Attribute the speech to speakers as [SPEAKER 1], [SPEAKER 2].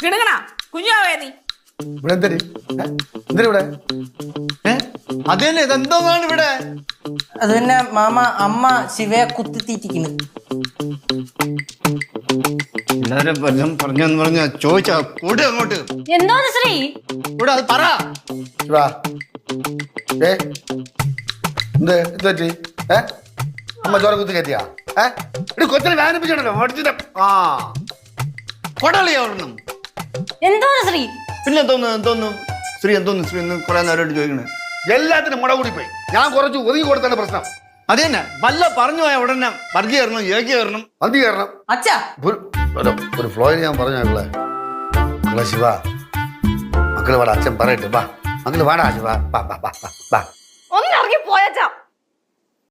[SPEAKER 1] കിണുങ്ങണ കുഞ്ഞാവേ നീ
[SPEAKER 2] ഇവിടെ എന്തരി ഇവിടെ
[SPEAKER 3] അത് തന്നെ ഇതെന്തോന്നാണ് ഇവിടെ?
[SPEAKER 4] അത് തന്നെ മാമ, അമ്മ ശിവയെ കുത്തിത്തീറ്റിക്കുന്നു.
[SPEAKER 3] എല്ലാരും പറഞ്ഞെന്ന് പറഞ്ഞ ചോദിച്ചാ കൂടെ അങ്ങോട്ട്
[SPEAKER 5] എന്തോന്ന് ശ്രീ
[SPEAKER 3] കൂടെ അത് പറ.
[SPEAKER 2] എന്ത് അമ്മ ചോര കുത്തി കയറ്റിയാ കൊച്ചിനെ വേദനിപ്പിച്ചോ പഠിച്ചിട്ട്
[SPEAKER 3] കൊടളിയാ ഒരെണ്ണം.
[SPEAKER 5] എന്തോന്ന് ശ്രീ
[SPEAKER 3] പിന്നെ എന്തോന്ന് ശ്രീ എന്ന് കുറെ നേരമായിട്ട് ചോദിക്കണേ.
[SPEAKER 2] എല്ലാത്തിനും മുട കൂടി പോയി. ഞാൻ കുറച്ച് ഒതുങ്ങി കൊടുത്താണ് പ്രശ്നം.
[SPEAKER 3] അത് തന്നെ വല്ല പറഞ്ഞു പോയ ഉടനെ വർഗീ കയറണം, ഏകി കയറണം,
[SPEAKER 2] മന്തി കയറണം.
[SPEAKER 4] അച്ഛാ
[SPEAKER 2] ഒരു ഫ്ലോയിൽ ഞാൻ പറഞ്ഞു മക്കളെ ശിവ, മക്കള് വാടാ, അച്ഛൻ പറയട്ടെ, വാ മക്കള് വാടാ ശിവ, വാ വാ വാ വാ.
[SPEAKER 5] ഒന്ന് ഇറങ്ങി പോയച്ചാ.